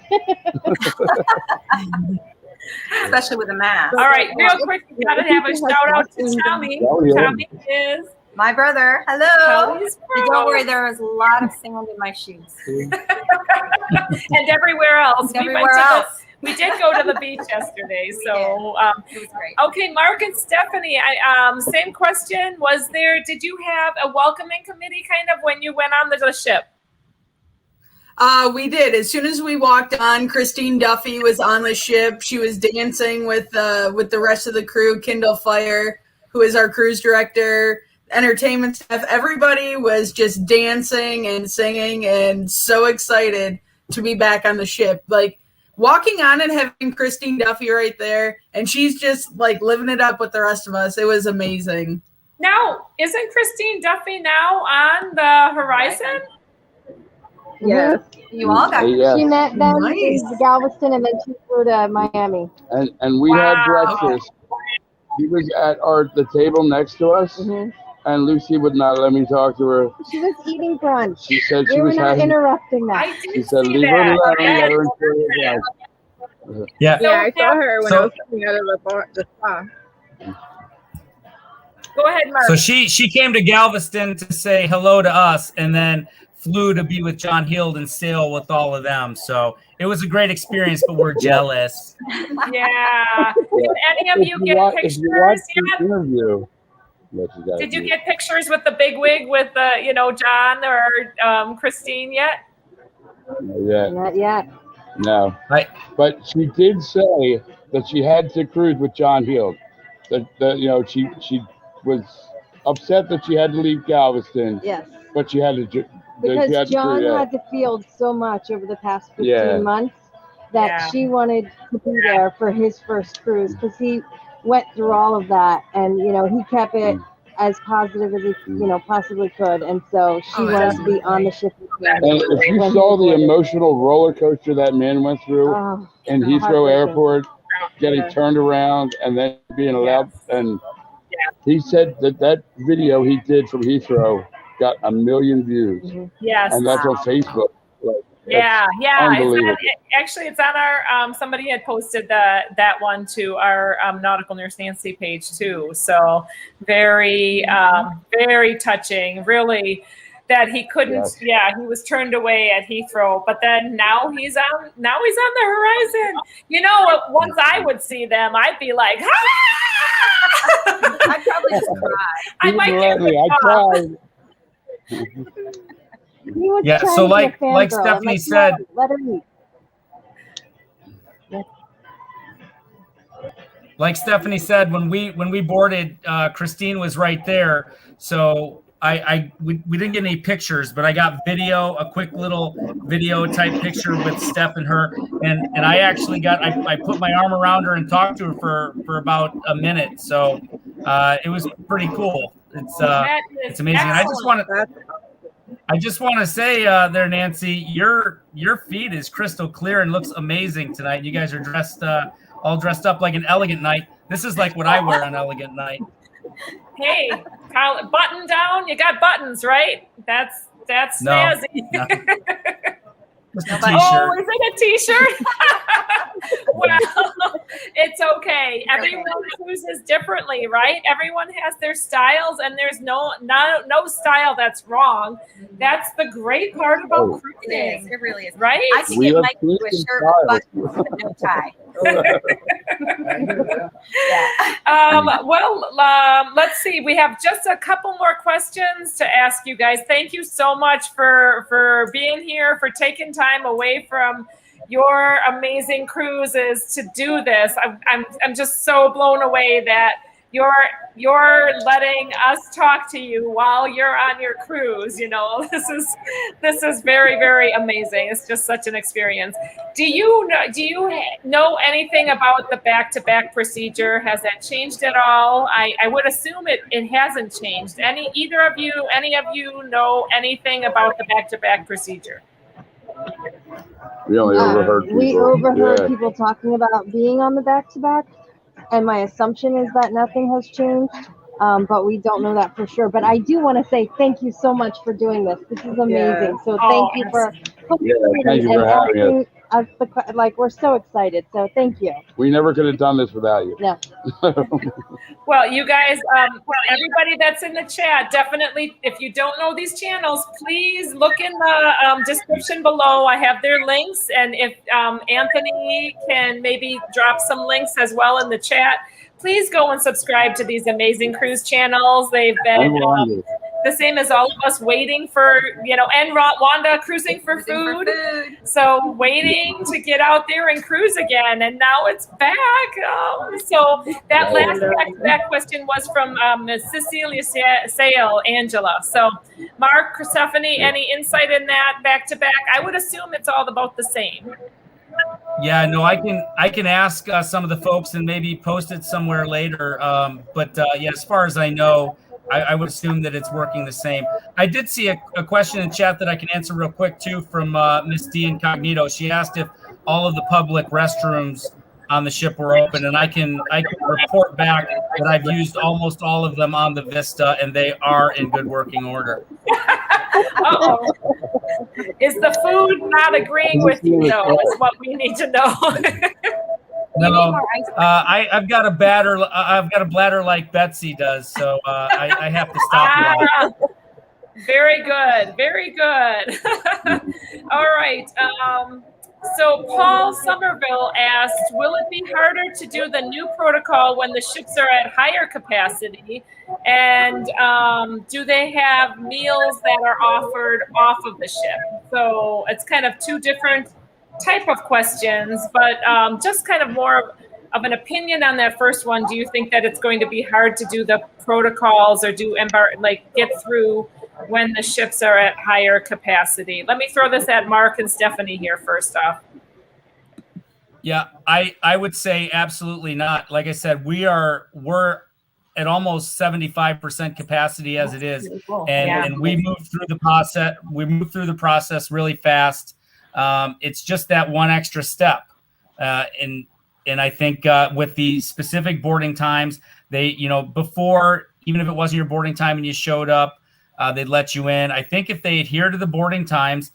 Especially with a mask. All right, real quick, we gotta have a shout out to Tommy. Oh, yeah. Tommy is My brother. Hello. Kelly's But don't worry, there is a lot of sand in my shoes. and everywhere else. Everywhere else. We did go to the beach yesterday, so It was great. okay, Mark and Stephanie. Same question. Did you have a welcoming committee kind of when you went on the ship? We did. As soon as we walked on, Christine Duffy was on the ship. She was dancing with the rest of the crew. Kindle Fire, who is our cruise director, entertainment staff. Everybody was just dancing and singing and so excited to be back on the ship. Like walking on and having Christine Duffy right there, and she's just like living it up with the rest of us. It was amazing. Now, isn't Christine Duffy now on the horizon? Yes. You all got Yeah. She met them Nice. in Galveston, and then she flew to Miami. And we Wow. had breakfast. He was at the table next to us, Mhm. and Lucy would not let me talk to her. She was eating brunch. She said We she were was not having. interrupting that. I She did said, see "Leave her that. alone. Yes. Let her enjoy her life." Yeah. Yeah, I saw her when So- I was coming out of the spa. Go ahead, Mark. So she came to Galveston to say hello to us, and then flew to be with John Hild and sail with all of them. So it was a great experience, but we're jealous. Yeah. Did any of you get If you watch pictures the yet? interview, yes, you got Did it. you get pictures with the big wig with John or Christine yet? Yeah, Not yet. no. Right. But she did say that she had to cruise with John Hild. That she was upset that she had to leave Galveston, Yes. but she had to. Because John had to field so much over the past 15 Yeah. months that Yeah. she wanted to be there for his first cruise because he went through all of that, and he kept it as positive as he possibly could, and so she Oh, wanted to be on the ship with him. And if you when saw he the boarded. emotional roller coaster that man went through Oh, in Heathrow heartbreaking. Airport, getting turned around and then being allowed, and he said that video he did from Heathrow got 1 million views, Yes. and that's on Facebook. Like, Yeah. unbelievable. Actually, it's on our. Somebody had posted that one to our Nautical Nurse Nancy page too. So very, very touching. Really, that he couldn't. Yes. Yeah, he was turned away at Heathrow, but then now he's on. Now he's on the horizon. Once I would see them, I'd be like, ah! I'd probably just cry. I might get Gladly, I the cried. He was Yeah, trying so to be a like fangirl. I'm Stephanie like, said- "No, let her eat." Like Stephanie said, when we boarded, Christine was right there. So we didn't get any pictures, but I got video, a quick little video type picture with Steph and her, and I actually I put my arm around her and talked to her for about a minute. So it was pretty cool. That is It's amazing. And I just want to say there, Nancy, your feed is crystal clear and looks amazing tonight. You guys are all dressed up like an elegant night. This is like what I wear on elegant night. Hey, Kyle, button down. You got buttons, right? That's No, snazzy. no. Just a Oh, t-shirt. is it a t-shirt? Well, it's okay. Everyone cruises differently, right? Everyone has their styles, and there's no style that's wrong. That's the great part about Oh. It is. cruising, It really is. right? I could We get have Mike to do a Christian shirt styles. with buttons and no tie. Let's see. We have just a couple more questions to ask you guys. Thank you so much for being here, for taking time away from your amazing cruises to do this. I'm just so blown away that you're letting us talk to you while you're on your cruise. This is very, very amazing. It's just such an experience. Do you know anything about the back-to-back procedure? Has that changed at all? I would assume it hasn't changed. Any of you know anything about the back-to-back procedure? We only overheard people. We overheard Yeah. people talking about being on the back-to-back, and my assumption is that nothing has changed, but we don't know that for sure. But I do want to say thank you so much for doing this. This is amazing. So thank you for Yeah, thank you for having us. Like, we're so excited. So thank you. We never could have done this without you. No. Well, you guys, everybody that's in the chat, definitely, if you don't know these channels, please look in the description below. I have their links. And if Anthony can maybe drop some links as well in the chat, please go and subscribe to these amazing cruise channels. They've been the same as all of us, waiting for, and Wanda cruising for food. So waiting to get out there and cruise again. And now it's back. So that last back question was from Cecilia Sale, Angela. So Mark, Stephanie, any insight in that back to back? I would assume it's all about the same. Yeah, no, I can ask some of the folks and maybe post it somewhere later. But yeah, as far as I know, I would assume that it's working the same. I did see a question in chat that I can answer real quick too from Miss D Incognito. She asked if all of the public restrooms on the ship were open, and I can report back that I've used almost all of them on the Vista, and they are in good working order. Uh-oh. Is the food not agreeing with you, though? Is what we need to know. No, I've got a bladder. I've got a bladder like Betsy does, so I have to stop. Very good, very good. All right. So Paul Somerville asked, will it be harder to do the new protocol when the ships are at higher capacity? And do they have meals that are offered off of the ship? So it's kind of two different type of questions, but just kind of more of an opinion on that first one. Do you think that it's going to be hard to do the protocols or get through when the ships are at higher capacity? Let me throw this at Mark and Stephanie here first off. Yeah, I would say absolutely not. Like I said, we're at almost 75% capacity as it is, and we move through the process. We move through the process really fast. It's just that one extra step, and I think with the specific boarding times, they before, even if it wasn't your boarding time and you showed up, they'd let you in. I think if they adhere to the boarding times,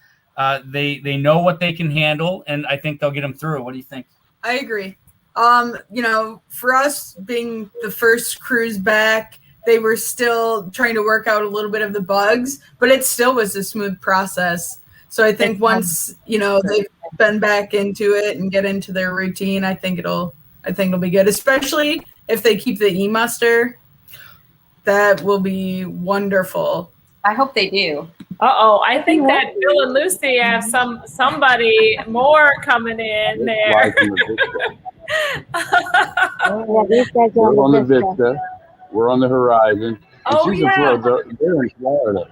they know what they can handle, and I think they'll get them through. What do you think? I agree. For us being the first cruise back, they were still trying to work out a little bit of the bugs, but it still was a smooth process. So I think once, they've been back into it and get into their routine, I think it'll be good, especially if they keep the e-muster. That will be wonderful. I hope they do. Uh-oh, I think that Bill and Lucy have somebody more coming in there. We're on the Vista. We're on the horizon. Oh, yeah. They're in Florida.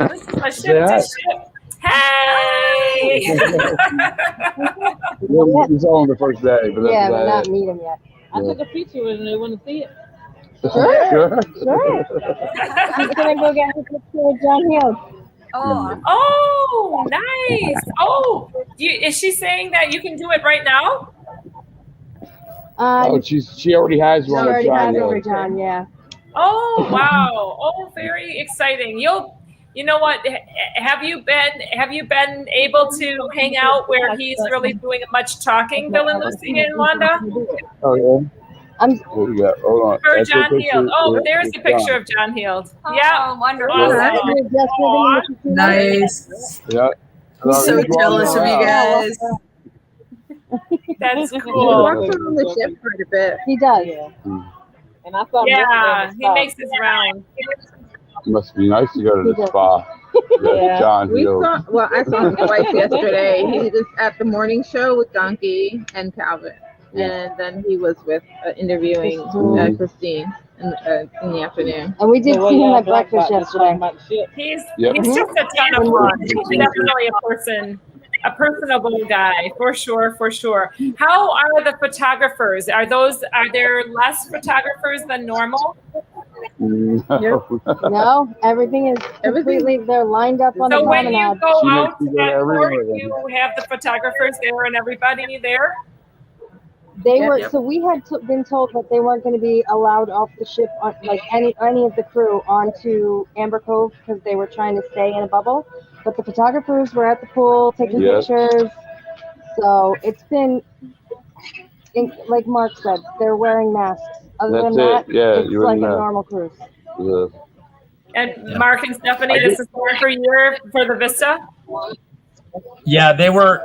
This is a ship to ship. Hey! It's on the first day, but yeah, we're not meet them yet. I took a picture with them. They want to see it. Sure. She's gonna go get her picture with John Hill. Oh, nice. Oh, is she saying that you can do it right now? She already has one. She already has over John, yeah. Oh, wow. Oh, very exciting. You know what? Have you been able to hang out where he's really doing much talking, Bill and Lucy and Wanda? Oh yeah. What do you got? Hold on. For John Heald. Oh, there's a picture of John Heald. Yeah, wonderful. Awesome. Nice. Yeah. I'm so jealous of you guys. That's He cool. works on the ship quite a bit. He does. And I thought, He makes his round. It must be nice to go to the spa. Yeah. John I Hill. saw his wife yesterday. He was at the morning show with Donkey and Calvin. And then he was with interviewing Christine in the afternoon. And we did see him at breakfast yesterday. He's just a ton of fun. He's definitely a personable guy, for sure. How are the photographers? Are there less photographers than normal? No. No, everything is completely. They're lined up on the So when you promenade. go She makes out me go to at every court, one of them. you have the photographers there and everybody there. They Yep. were Yep. so we had been told that they weren't going to be allowed off the ship, on, like any of the crew, onto Amber Cove because they were trying to stay in a bubble. But the photographers were at the pool taking Yes. pictures. So it's been, like Mark said, they're wearing masks. Other That's than that, it. Yeah, it's you like wouldn't a know. normal cruise. Yeah. And Yeah. Mark and Stephanie, I this is for year for the Vista. Yeah, they were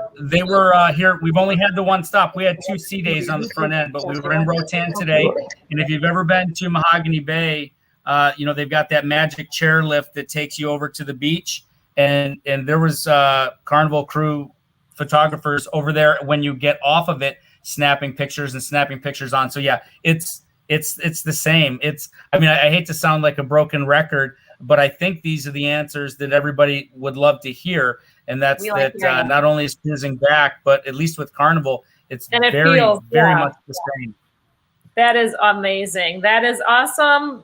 here. We've only had the one stop. We had 2 sea days on the front end, but we were in Rotan today. And if you've ever been to Mahogany Bay, they've got that magic chair lift that takes you over to the beach. And there was Carnival crew photographers over there when you get off of it, snapping pictures on. So yeah, it's the same. I hate to sound like a broken record, but I think these are the answers that everybody would love to hear. And that's We like hearing not only is cruising back, but at least with Carnival, it's And it very feels, very yeah. much the same. That is amazing. That is awesome.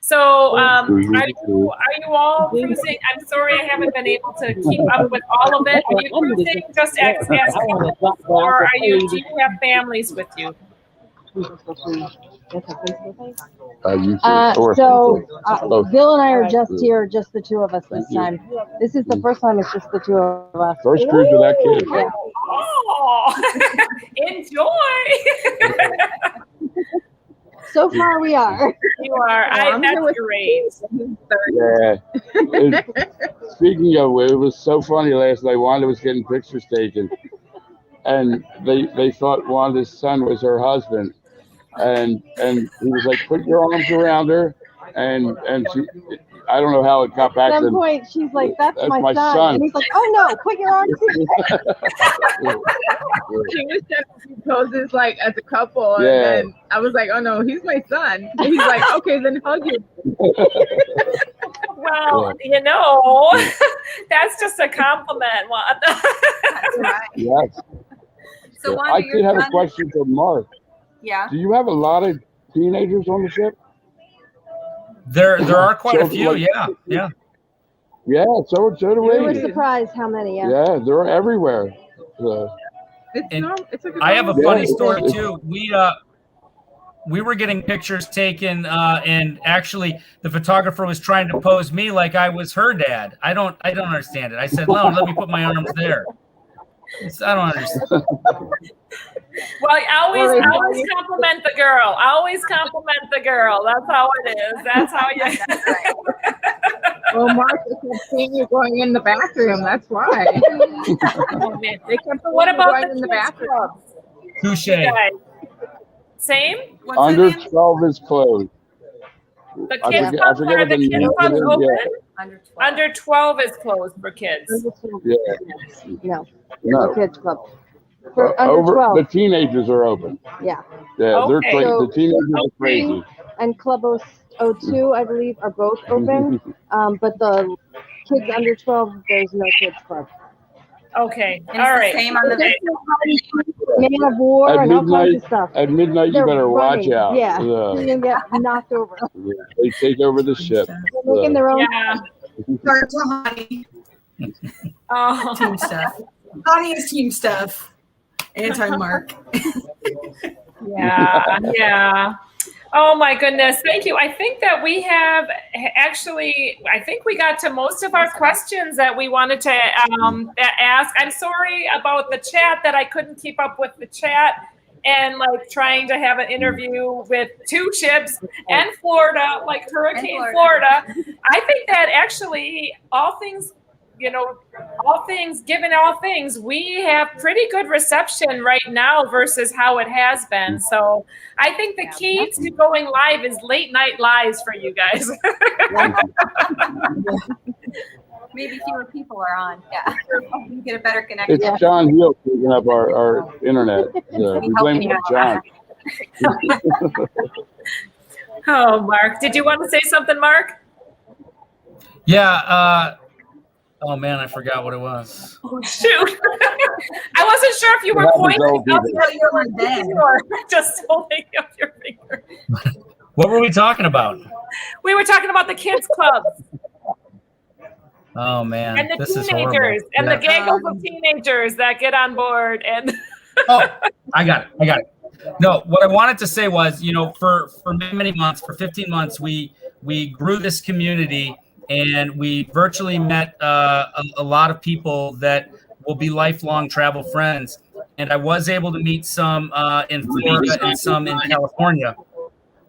So, are you all cruising? I'm sorry I haven't been able to keep up with all of it. Are you cruising just as couples, or do you have families with you? Bill and I are just here, just the two of us this time. This is the first time it's just the two of us. First cruise without kids. Yeah. Oh, enjoy. So far we are. You are. That's great. Yeah. Speaking of, it was so funny last night. Wanda was getting pictures taken, and they thought Wanda's son was her husband, and he was like, "Put your arms around her," and she, I don't know how it got back At to some point, she's like, "That's my my son. son. And he's like, "Oh no, put your arms." She was trying to do poses like as a couple, and Yeah. then I was like, "Oh no, he's my son." And he's like, "Okay, then hug him." Well, that's just a compliment, Wanda. That's right. Yes. So I Wanda, did have a son- question for Mark. Yeah. Do you have a lot of teenagers on the ship? There are quite a So, few. like- Yeah. Yeah, so do We were we. surprised how many. Yeah. Yeah, they're everywhere. It's And normal. It's like I have a normal funny day. story too. We were getting pictures taken, and actually the photographer was trying to pose me like I was her dad. I don't understand it. I said, "No, let me put my arms there." I don't understand. Well, always compliment the girl. Always compliment the girl. That's how it is. That's how you. That's right. Well, Mark, they kept seeing you going in the bathroom. That's why. Oh, man. They kept So what seeing you about going the in the kids bathroom. clubs? Touche. You guys? Same. What's that Under name? 12 is closed. The I kids forget- I clubs forget are what the the kids name clubs is, open. yeah. Under 12. Under 12 is closed for kids. Yeah. No, No. kids club. For under Over 12. the teenagers are open. Yeah. Yeah, they're Okay. crazy. So- The teenagers are crazy. And Club 02, I believe, are both open. But the kids under 12, there's no kids club. Okay. And All it's right. the same on the Man of War At and all kinds midnight- of stuff. At midnight, you They're better running. watch out. Yeah. You're Yeah. gonna get knocked over. They take over the ship. They're making their own. Yeah. Start to honey. Oh. Team stuff. Honey is team stuff. Anti-Mark. Yeah. Yeah. Oh my goodness. Thank you. I think that we have actually, I think we got to most of our questions that we wanted to ask. I'm sorry about the chat that I couldn't keep up with the chat and like trying to have an interview with 2 ships and Florida, like Hurricane And Florida. I think that actually all things, given all things, we have pretty good reception right now versus how it has been. So I think the key to going live is late night lives for you guys. Maybe fewer people are on. Yeah. You get a better connection. It's John Hill picking up our internet. So we blame it on John. Oh, Mark, did you want to say something, Mark? Yeah. Oh man, I forgot what it was. Oh, shoot. I wasn't sure if you were That was pointing all up good. your finger or just holding up your finger. What were we talking about? We were talking about the kids clubs Oh man, and the this is horrible. teenagers and the Yeah. giggles of teenagers that get on board. And Oh, I got it. No, what I wanted to say was, for many months, for 15 months, we grew this community, and we virtually met a lot of people that will be lifelong travel friends. And I was able to meet some in Florida and some in California.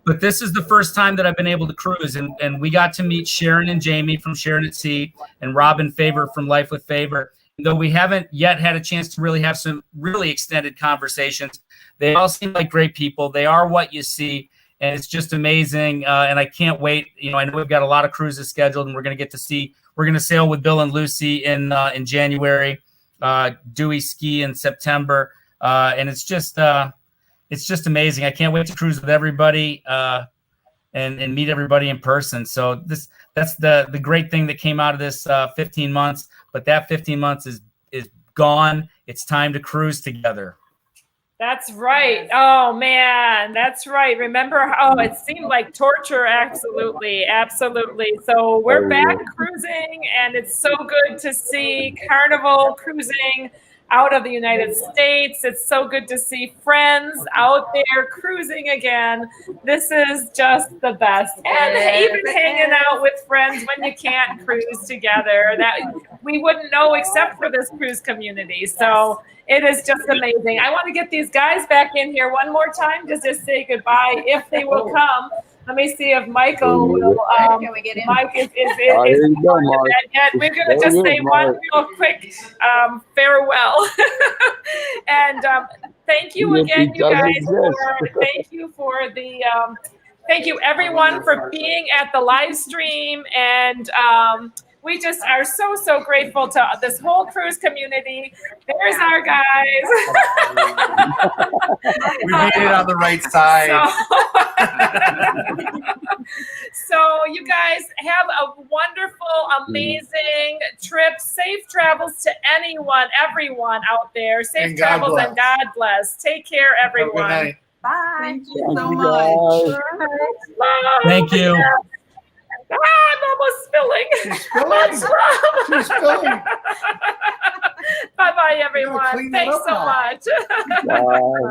But this is the first time that I've been able to cruise, and we got to meet Sharon and Jamie from Sharon at Sea and Robin Favor from Life with Favor. Though we haven't yet had a chance to really have some really extended conversations, they all seem like great people. They are what you see, and it's just amazing. And I can't wait. I know we've got a lot of cruises scheduled, and we're going to sail with Bill and Lucy in January, Dewey Ski in September, and it's just amazing. I can't wait to cruise with everybody and meet everybody in person. So that's the great thing that came out of this 15 months. But that 15 months is gone. It's time to cruise together. that's right. Oh man, that's right. Remember how it seemed like torture? Absolutely. So we're back cruising, and it's so good to see Carnival cruising out of the United States. It's so good to see friends out there cruising again. This is just the best. And even hanging out with friends when you can't cruise together, that we wouldn't know except for this cruise community. So it is just amazing. I want to get these guys back in here one more time just to say goodbye if they will come. Let me see if Michael will. Can we get in? Mike is Here you go, Mark. yet. We're going to just say one real quick farewell. And thank you again, you guys. Thank you everyone for being at the live stream. And we just are so grateful to this whole cruise community. There's our guys. We made it on the right side. So you guys have a wonderful, amazing trip. Safe travels to everyone out there. Safe And God travels bless. and God bless. Take care, Have a good everyone. night. Bye. Thank you so you, much. guys. Bye. Thank you. I'm almost spilling. She's spilling. She's spilling. Bye-bye, everyone. clean that Thanks up so now. much. Bye.